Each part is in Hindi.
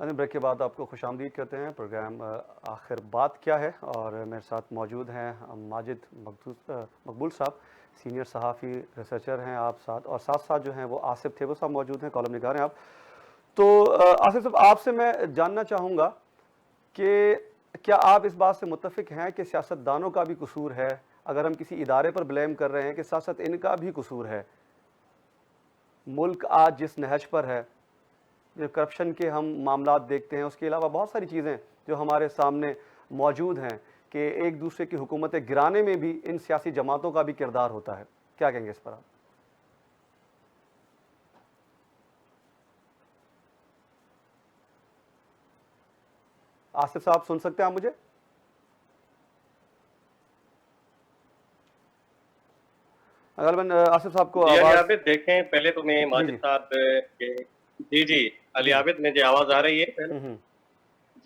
नाज़रीन, ब्रेक के बाद आपको खुशामदीद कहते हैं। प्रोग्राम आखिर बात क्या है, और मेरे साथ मौजूद हैं माजिद मकबूल साहब, सीनियर सहाफ़ी रिसर्चर हैं आप साथ, और साथ जो हैं वो आसिफ थेबो साहब मौजूद हैं, कॉलम निगार हैं आप। तो आसिफ साहब, आपसे मैं जानना चाहूँगा कि क्या आप इस बात से मुत्तफ़िक हैं कि सियासतदानों का भी कसूर है? अगर हम किसी इदारे पर ब्लेम कर रहे हैं कि साथ साथ इनका भी कसूर है। मुल्क आज जिस नहज पर है, जो करप्शन के हम मामलात देखते हैं, उसके अलावा बहुत सारी चीज़ें जो हमारे सामने मौजूद हैं कि एक दूसरे की हुकूमतें गिराने में भी इन सियासी जमातों का भी किरदार होता है। क्या कहेंगे इस पर आप? आसिफ साहब, सुन सकते हैं आप मुझे? गलबन आसिफ साहब को जी अली आवाज़। आबिद, देखें पहले तो मैं जी माजिद जी साहब के जी जी अली जी जी। आबिद, मुझे आवाज आ रही है पहले? हम्म।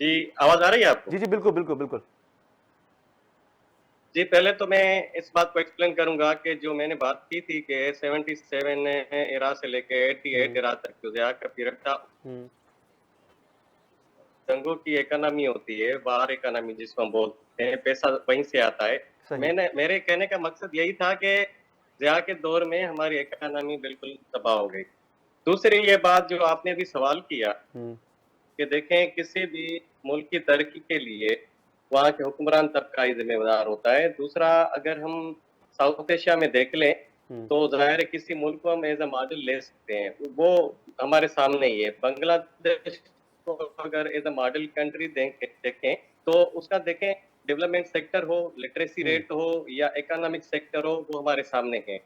जी, आवाज आ रही है आपको? जी जी, बिल्कुल बिल्कुल बिल्कुल। जी, पहले तो मैं इस बात को एक्सप्लेन करूंगा कि जो मैंने बात की थी कि 77 इरा से लेके 88 हम्म इरा तक जो ज़िया का पीरियड था, हम्म जंगों की इकोनॉमी होती है, बाहर इकोनॉमी जिसको हम बोलते हैं, पैसा वहीं से आता है। सही। मैंने मेरे कहने का मकसद यही था कि ज़िया के दौर में हमारी इकोनॉमी बिल्कुल तबाह हो गई। दूसरी ये बात जो आपने भी सवाल किया हम्म कि देखें किसी भी मुल्क की तरक्की के लिए वहाँ के हुक्मरान तबका ही जिम्मेदार होता है। दूसरा, अगर हम साउथ एशिया में देख लें हम्म तो जाहिर है किसी मुल्क को हम एज अ मॉडल ले सकते हैं, वो हमारे सामने ही है। बांग्लादेश को अगर एज अ मॉडल कंट्री देखें तो उसका देखें, डेवलपमेंट सेक्टर हो, लिटरेसी हम्म रेट हो या इकोनॉमिक सेक्टर हो, वो हमारे सामने है।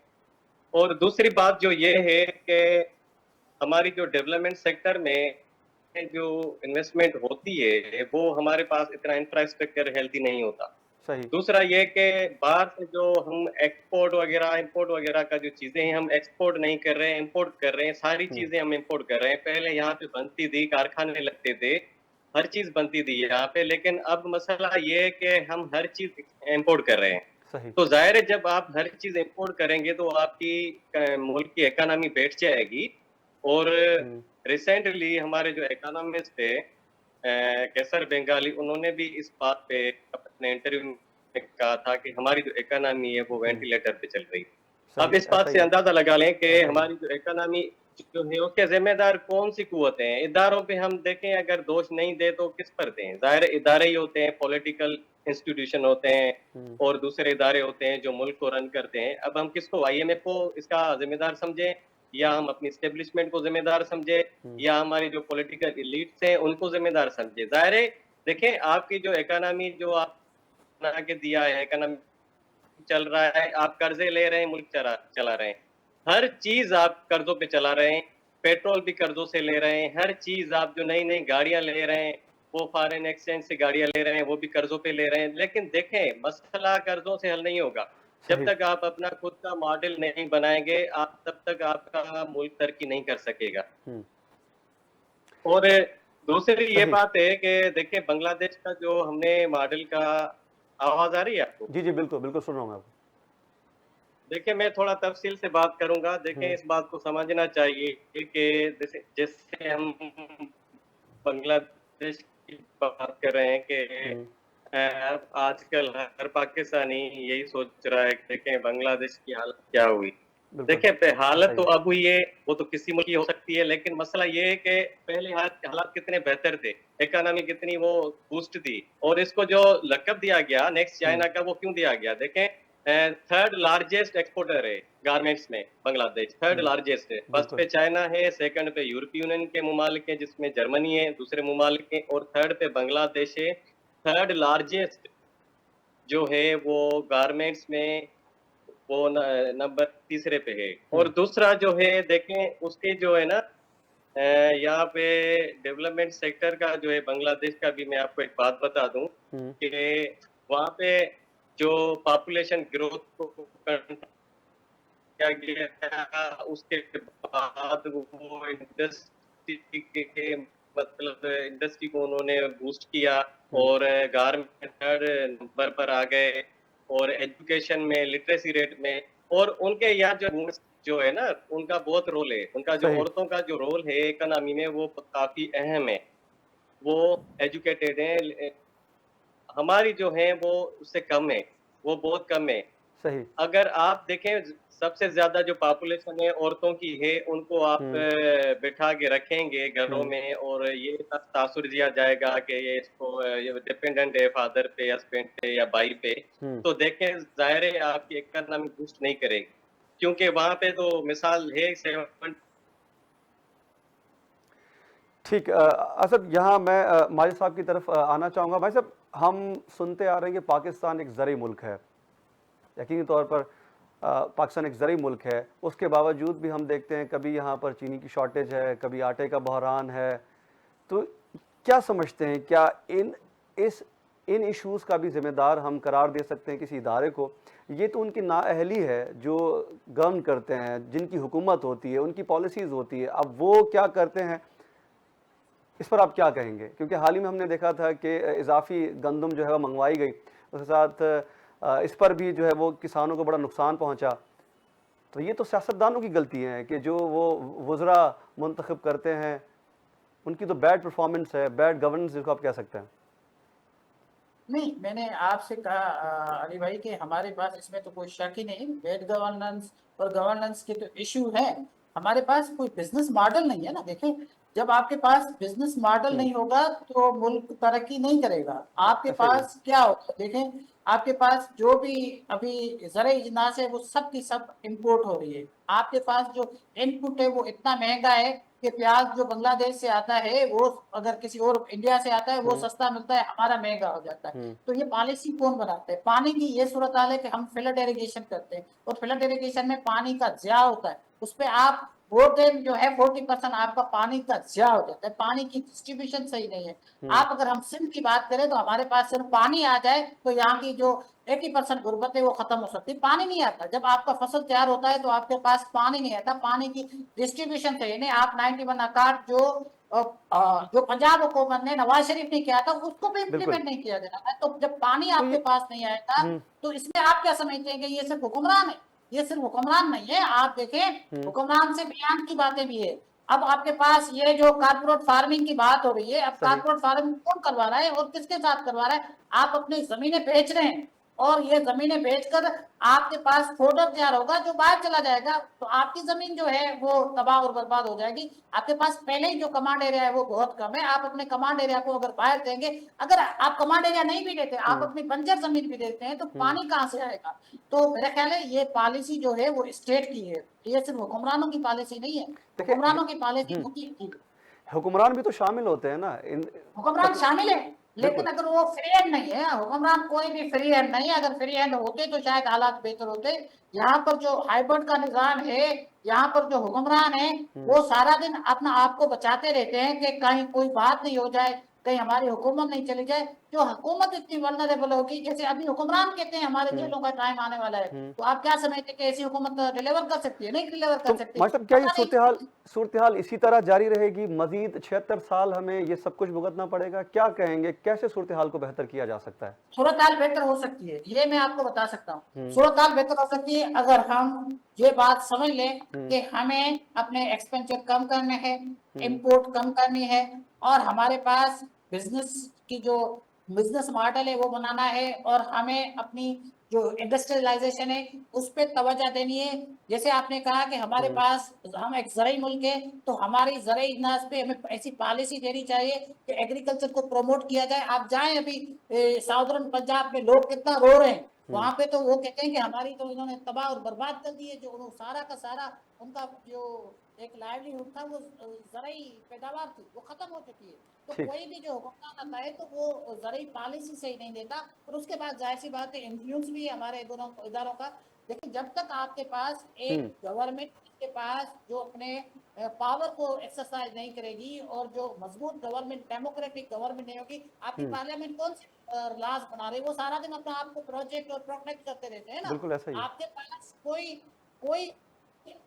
और दूसरी बात जो ये है कि हमारी जो डेवलपमेंट सेक्टर में जो इन्वेस्टमेंट होती है वो हमारे पास इतना इंफ्रास्ट्रक्चर हेल्थी नहीं होता। सही। दूसरा ये कि बाहर से जो हम एक्सपोर्ट वगैरह इंपोर्ट वगैरह का जो चीजें हैं, हम एक्सपोर्ट नहीं कर रहे हैं, इंपोर्ट कर रहे हैं। सारी हम्म चीजें हम इंपोर्ट कर रहे हैं। पहले यहाँ पे बनती थी, कारखाने लगते थे, हर चीज बनती थी यहाँ पे, लेकिन अब मसला ये है कि हम हर चीज इंपोर्ट कर रहे हैं। सही। तो जाहिर है जब आप हर चीज इंपोर्ट करेंगे तो आपकी मुल्क की इकोनॉमी बैठ जाएगी। और हम्म रिसेंटली हमारे जो इकोनॉमिस्ट थे कैसर बंगाली, उन्होंने भी इस बात पे अपने इंटरव्यू में कहा था कि हमारी जो इकोनॉमी है वो हम्म वेंटिलेटर पे चल रही है। अब सही। इस बात ऐसा ही से है। अंदाजा लगा लें कि ऐसा ही है। हमारी जो इकोनॉमी जो है उसके जिम्मेदार कौन सी कुव्वतें हैं। इदारों पे हम देखें, अगर दोष नहीं दे तो किस पर दें? जाहिर इदारे ही होते हैं, पॉलिटिकल इंस्टीट्यूशन होते हैं हम्म और दूसरे इदारे होते हैं जो मुल्क को रन करते हैं। अब हम किसको, आईएमएफ को इसका जिम्मेदार समझें, या हम अपनी स्टेब्लिशमेंट को जिम्मेदार समझे, हम्म या हमारी जो पॉलिटिकल इलीट्स हैं उनको जिम्मेदार समझे? जाहिर है देखें, आपकी जो इकोनॉमी जो आप बना के दिया है, इकोनॉमी चल रहा है, आप कर्जे ले रहे हैं, मुल्क चला रहे हैं, हर चीज आप कर्जों पे चला रहे हैं, पेट्रोल भी कर्जों से ले रहे हैं, हर चीज आप जो नई नई गाड़ियां ले रहे हैं वो फॉरेन एक्सचेंज से गाड़ियां ले रहे हैं, वो भी कर्जों पे ले रहे हैं। लेकिन देखें, मसला कर्जों से हल नहीं होगा। जब सही। तक आप अपना खुद का मॉडल नहीं बनाएंगे, आप तब तक आपका मुल्क तरक्की नहीं कर सकेगा। हम्म और दूसरी ये सही। बात है कि देखिए, बांग्लादेश का जो हमने मॉडल का, आवाज आ रही है आपको? जी जी, बिल्कुल बिल्कुल, सुन रहा हूँ मैं आपको। देखिए, मैं थोड़ा तफसील से बात करूंगा। देखें, हम्म इस बात को समझना चाहिए कि जैसे जैसे हम बांग्लादेश की बात कर रहे हैं कि हम्म आजकल हर पाकिस्तानी यही सोच रहा है कि देखें बांग्लादेश की हालत क्या हुई। बिल्कुल। देखें, ऐसा हालत ही तो है। अब हुई है, वो तो किसी मुल्क की हो सकती है, लेकिन मसला ये है कि पहले हालात कितने बेहतर थे, इकोनॉमी कितनी वो बूस्ट थी। और इसको जो लकब दिया गया नेक्स्ट हम्म चाइना का, वो क्यों दिया गया? देखें, थर्ड लार्जेस्ट एक्सपोर्टर है गारमेंट्स में बांग्लादेश, थर्ड लार्जेस्ट है। फर्स्ट बिल्कुल। पे चाइना है, सेकंड पे यूरोपीय यूनियन के मुमालिक है जिसमें जर्मनी है, दूसरे मुमालिक है, और थर्ड पे बांग्लादेश है। थर्ड लार्जेस्ट जो है वो गारमेंट्स में वो नंबर तीसरे पे है। और हम्म दूसरा जो है देखें, उसके जो है ना यहाँ पे डेवलपमेंट सेक्टर का जो है बांग्लादेश का भी, मैं आपको एक बात बता दूं हम्म कि वहाँ पे जो पॉपुलेशन ग्रोथ को किया गया, उसके बाद वो इंडस्ट्री के मतलब इंडस्ट्री को उन्होंने बूस्ट किया हम्म और गारमेंट थर्ड नंबर पर आ गए, और एजुकेशन में, लिटरेसी रेट में। और उनके यहाँ जो है ना, उनका बहुत रोल है, उनका जो सही। औरतों का जो रोल है इकोनॉमी में वो काफी अहम है। वो एजुकेटेड हैं, हमारी जो है वो उससे कम है, वो बहुत कम है। सही। अगर आप देखें सबसे ज्यादा जो पॉपुलेशन है औरतों की है, उनको आप हुँ, बिठा के रखेंगे घरों हुँ, में और ये तासुर दिया जाएगा कि ये इसको ये डिपेंडेंट है फादर पे, हस्बैंड पे या भाई पे, हुँ। तो देखें जाहिर है आपकी इकोनॉमी बूस्ट नहीं करेगी, क्योंकि वहां पे तो मिसाल है 7। ठीक असद यहाँ मैं माजिद साहब की तरफ आना चाहूँगा। भाई साहब, हम सुनते आ रहे हैं कि पाकिस्तान एक ज़रूरी मुल्क है। यकीनी तौर पर पाकिस्तान एक ज़रूरी मुल्क है, उसके बावजूद भी हम देखते हैं कभी यहाँ पर चीनी की शॉर्टेज है, कभी आटे का बहरान है। तो क्या समझते हैं, क्या इन इश्यूज़ का भी ज़िम्मेदार हम करार दे सकते हैं किसी इदारे को? ये तो उनकी नाअहली है जो गवर्न करते हैं, जिनकी हुकूमत होती है, उनकी पॉलिसीज़ होती है। अब वो क्या करते हैं, इस पर आप क्या कहेंगे? क्योंकि हाल ही में हमने देखा था कि इज़ाफ़ी गंदम जो है वो मंगवाई गई, उसके साथ इस पर भी जो है वो किसानों को बड़ा नुकसान पहुँचा। तो ये तो सियासतदानों की गलती है कि जो वो वज़रा मुंतखब करते हैं, उनकी तो बैड परफॉर्मेंस है, बैड गवर्नेंस जिसको आप कह सकते हैं। नहीं, मैंने आपसे कहा अली भाई कि हमारे पास इसमें तो कोई शक ही नहीं, बैड गवर्नेंस और गवर्नेंस के तो इशू है। हमारे पास कोई बिजनेस मॉडल नहीं है ना। देखें, जब आपके पास बिजनेस मॉडल नहीं होगा तो मुल्क तरक्की नहीं करेगा। आपके ऐसे ही। पास क्या होता है, देखें, आपके पास जो भी अभी ज़राई इजनास है वो सब की सब इंपोर्ट हो रही है। आपके पास जो इनपुट है वो इतना महंगा है कि प्याज जो बांग्लादेश से आता है वो अगर किसी और इंडिया से आता है वो हुँ, सस्ता मिलता है, हमारा महंगा हो जाता है। हुँ, तो ये पॉलिसी कौन बनाते हैं? पानी की ये सूरत हाल है कि हम फ्लड इरिगेशन करते हैं और फ्लड इरिगेशन में पानी का ज़िया होता है। उस पे आप मोर देन जो है 40% आपका पानी का ज़िया हो जाता है। पानी की डिस्ट्रीब्यूशन सही नहीं है। हुँ, आप अगर हम सिंध की बात करें तो हमारे पास सिर्फ पानी आ जाए तो यहाँ की जो 80% गुर्बत है वो खत्म हो सकती है। पानी नहीं आता। जब आपका फसल तैयार होता है तो आपके पास पानी नहीं आता। पानी की डिस्ट्रीब्यूशन सही नहीं। आप 91 अकार्ड जो पंजाब हुकूमत ने नवाज शरीफ ने किया था उसको भी बिल्कुल। इम्प्लीमेंट नहीं किया जा रहा है। तो जब पानी तो आपके ये पास नहीं आएगा हुँ, तो इसमें आप क्या समझते हैं कि ये सिर्फ हुक्मरान है? ये सिर्फ हुक्मरान नहीं है। आप देखें, हुँ, हुक्मरान से बयान की बातें भी है। अब आपके पास ये जो कारपोरेट फार्मिंग की बात हो रही है, अब सही। कारपोरेट फार्मिंग कौन करवा रहा है और किसके साथ करवा रहा है? आप अपनी जमीनें बेच रहे हैं और ये जमीनें बेचकर आपके पास फोडर तैयार होगा जो बाहर चला जाएगा, तो आपकी जमीन जो है वो तबाह और बर्बाद हो जाएगी। आपके पास पहले ही जो कमांड एरिया है वो बहुत कम है। आप अपने कमांड एरिया को अगर बाहर देंगे, अगर आप कमांड एरिया नहीं भी देते, आप हुँ, अपनी बंजर जमीन भी देते हैं, तो हुँ। पानी कहाँ से आएगा? तो मेरा ख्याल है ये पॉलिसी जो है वो स्टेट की है, ये सिर्फ हुक्मरानों की पॉलिसी नहीं है। देखिए हुक्मरानों की पॉलिसी हुँ, होगी, हुक्मरान भी तो शामिल होते हैं ना इन हुक्मरान मतलब शामिल है, लेकिन बिल्कुल। अगर वो फ्री हैंड नहीं है, हुक्मरान कोई भी फ्री हैंड नहीं है। अगर फ्री हैंड होते तो शायद हालात बेहतर होते। यहाँ पर जो हाइब्रिड का निजाम है, यहाँ पर जो हुक्मरान है हुँ। वो सारा दिन अपना आप को बचाते रहते हैं कि कहीं कोई बात नहीं हो जाए, कहीं हमारी हुकूमत नहीं चली जाए। जो हुकूमत इतनी वल्नरेबल होगी, जैसे अभी हुक्मरान कहते हैं हमारे हुँ, जेलों का टाइम आने वाला है, हुँ। तो आप क्या समझते हैं कि ऐसी हुकूमत डिलीवर कर सकती है? नहीं डिलीवर तो कर सकती। मास्टर साहब, क्या ये पता नहीं सूरत-ए-हाल इसी तरह जारी रहेगी? मज़ीद 76 साल हमें ये सब कुछ भुगतना पड़ेगा? क्या कहेंगे, कैसे सूरत-ए-हाल को बेहतर किया जा सकता है? सूरत हाल बेहतर हो सकती है, ये मैं आपको बता सकता हूँ। हुँ, सूरत हाल बेहतर हो सकती है अगर हम ये बात समझ लें हुँ, कि हमें अपने एक्सपेंचर कम करने हैं, हुँ, इंपोर्ट कम करनी है और हमारे पास बिजनेस की जो बिजनेस मॉडल है वो बनाना है और हमें अपनी जो इंडस्ट्रियलाइजेशन है उस पर तवज्जो देनी है। जैसे आपने कहा कि हमारे हुँ, पास हम एक ज़राई मुल्क है, तो हमारी ज़राई इजनास पे हमें ऐसी पॉलिसी देनी चाहिए कि एग्रीकल्चर को प्रमोट किया जाए। आप जाएं अभी साउदर्न पंजाब में लोग कितना रो रहे हैं, हुँ, वहां पे तो वो कहते हैं कि हमारी तो इन्होंने तबाह और बर्बाद कर दी है। जो सारा का सारा उनका जो एक लाइवलीहुड था वो जराई पैदावार थी वो खत्म हो चुकी है। तो ठीक। कोई भी जो हुक्मरान आता है तो वो जराई पॉलिसी सही नहीं देता। और उसके बाद जाहिर सी बात है इन्फ्लुएंस भी है हमारे दोनों इदारों का। लेकिन जब तक आपके पास हुँ, एक गवर्नमेंट के पास जो अपने पावर को एक्सरसाइज नहीं करेगी और जो मजबूत गवर्नमेंट डेमोक्रेटिक गवर्नमेंट नहीं होगी, आपकी हुँ, पार्लियामेंट कौन सी लॉज बना रही है? वो सारा दिन अपना आपको प्रोजेक्ट और प्रोटेक्ट करते रहते हैं ना। बिल्कुल ऐसा ही है। आपके पास कोई कोई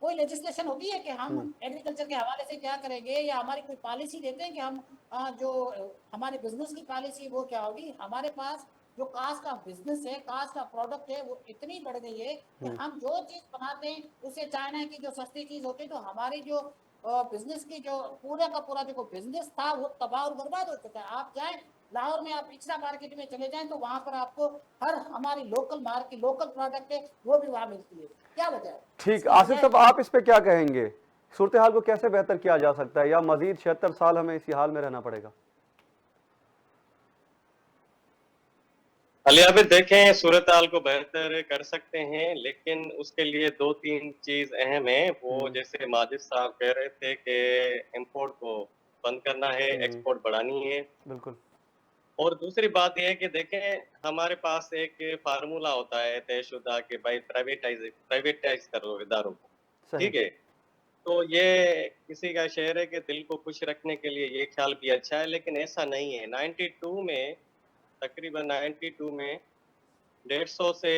कोई लेजिस्लेशन होती है कि हम हुँ, एग्रीकल्चर के हवाले से क्या करेंगे, या हमारी कोई पॉलिसी देते हैं कि हम जो हमारे बिजनेस की पॉलिसी वो क्या होगी? हमारे पास जो कास्ट का बिजनेस है, कास्ट का प्रोडक्ट है, वो इतनी बढ़ गई है कि हुँ, हम जो चीज बनाते हैं उसे चाइना की जो सस्ती चीज होती है, तो हमारी जो बिजनेस की जो पूरे का पूरा देखो बिजनेस था वो तबाह और बर्बाद हो चुका है। आप जाए लाहौर में, आप इचरा मार्केट में चले जाएं तो वहां पर आपको हर हमारी लोकल मार्केट, लोकल प्रोडक्ट है वो भी वहां मिलती है। क्या वजह है? ठीक, इसकी आसिफ वजह साहब आप इस पे क्या कहेंगे? सूरत हाल को कैसे बेहतर किया जा सकता है या मजीद 76 साल हमें इसी हाल में रहना पड़ेगा? अली आबिद, देखें सूरत हाल को बेहतर कर सकते हैं, लेकिन उसके लिए 2-3 चीज अहम है। वो जैसे माजिद साहब कह रहे थे कि इंपोर्ट को बंद करना है, एक्सपोर्ट बढ़ानी है। बिल्कुल और दूसरी बात यह है कि देखें, हमारे पास एक फार्मूला होता है तयशुदा कि भाई प्राइवेटाइज करो इदारों को, सही। ठीक है। तो ये किसी का शेर है कि दिल को खुश रखने के लिए ये ख्याल भी अच्छा है, लेकिन ऐसा नहीं है। 92 में, तकरीबन 92 में 150 से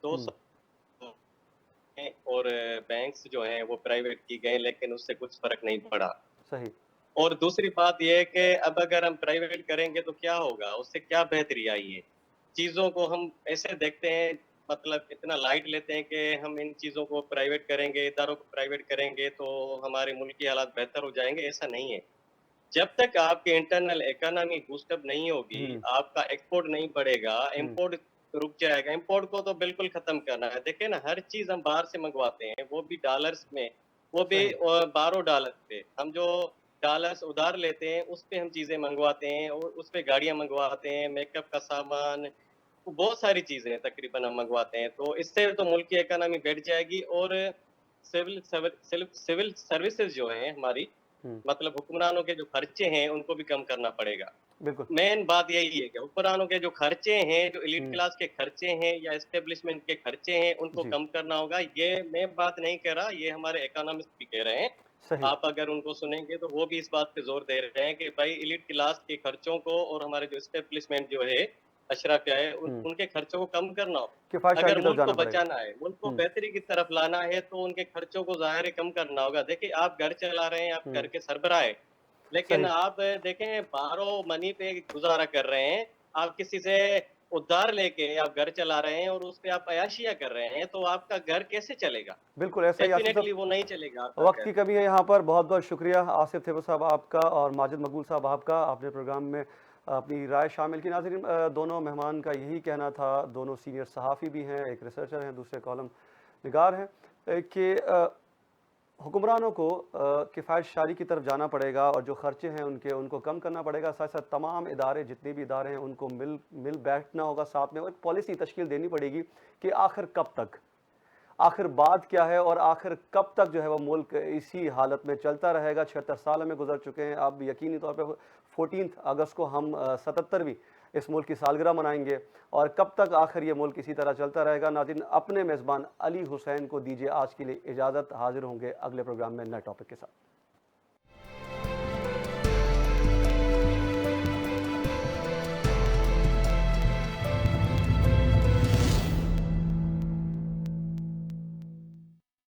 200 और बैंक्स जो हैं वो प्राइवेट की गए, लेकिन उससे कुछ फर्क नहीं पड़ा। सही। और दूसरी बात यह है कि अब अगर हम प्राइवेट करेंगे तो क्या होगा, उससे क्या बेहतरी आई है। चीजों को हम ऐसे देखते हैं, मतलब इतना लाइट लेते हैं कि हम इन चीजों को प्राइवेट करेंगे, इदारों को प्राइवेट करेंगे तो हमारे मुल्क की हालात बेहतर हो जाएंगे। ऐसा नहीं है। जब तक आपकी इंटरनल इकोनॉमी बूस्टअप नहीं होगी, आपका एक्सपोर्ट नहीं बढ़ेगा, इंपोर्ट रुक जाएगा। इंपोर्ट को तो बिल्कुल खत्म करना है। देखिए ना, हर चीज हम बाहर से मंगवाते हैं, वो भी डॉलर्स में, वो भी सही। 12 डॉलर पे। हम जो डॉलर्स उधार लेते हैं उस पे हम चीजें मंगवाते हैं, और उस पे गाड़ियां मंगवाते हैं, मेकअप का सामान, बहुत सारी चीजें तकरीबन हम मंगवाते हैं। तो इससे तो मुल्क की इकोनॉमी बढ़ जाएगी, और सिविल सर्विसेज जो है हमारी, मतलब हुक्मरानों के जो खर्चे हैं उनको भी कम करना पड़ेगा। बिल्कुल मेन बात यही है कि हुक्मरानों के जो खर्चे हैं, जो एलीट क्लास के खर्चे हैं या एस्टेब्लिशमेंट के खर्चे हैं, उनको जी। कम करना होगा। ये मैं बात नहीं कह रहा, ये हमारे इकोनॉमिस्ट भी कह रहे हैं। सही। आप अगर उनको सुनेंगे तो वो भी इस बात पे जोर दे रहे हैं कि भाई एलीट क्लास के खर्चों को और हमारे जो एस्टेब्लिशमेंट जो है, अशराफिया है, उनके खर्चों को कम करना हो। किफायत अगर की तरफ मुल्क को जाना पड़ेगा। बचाना है, मुल्क को बेहतरी की तरफ लाना है, तो उनके खर्चों को ज़ाहिर है कम करना होगा। देखिए, आप घर चला रहे हैं, आप घर के सरबराह हैं, लेकिन सही। आप देखें बारो मनी पे गुजारा कर रहे हैं। आप किसी से उधार लेके आप घर चला रहे हैं और उस पे आप अयाशियाँ कर रहे हैं, तो आपका घर कैसे चलेगा? बिल्कुल ऐसा ही आसिफ डेफिनेटली साहब, वो नहीं चलेगा आपका वक्त घर। की कमी है यहाँ पर। बहुत बहुत शुक्रिया आसिफ थिब्बत साहब आपका और माजिद मकबूल साहब आपका, आपने प्रोग्राम में अपनी राय शामिल की। नाज़रीन, दोनों मेहमान का यही कहना था, दोनों सीनियर सहाफ़ी भी हैं, एक रिसर्चर हैं, दूसरे कॉलम निगार हैं, कि हुक्मरानों को किफ़ायत शारी की तरफ जाना पड़ेगा और जो खर्चे हैं उनको कम करना पड़ेगा। साथ साथ तमाम इदारे, जितने भी इदारे हैं, उनको मिल बैठना होगा साथ में, और एक पॉलिसी तश्कील देनी पड़ेगी कि आखिर कब तक, आखिर बात क्या है और आखिर कब तक जो है वो मुल्क इसी हालत में चलता रहेगा। 76 साल हमें गुजर चुके हैं। अब यकीनी तौर पे 14 अगस्त को हम 77वीं इस मुल्क की सालगिरह मनाएंगे, और कब तक आखिर ये मुल्क इसी तरह चलता रहेगा। नाज़रीन, अपने मेज़बान अली हुसैन को दीजिए आज के लिए इजाज़त। हाजिर होंगे अगले प्रोग्राम में नए टॉपिक के साथ।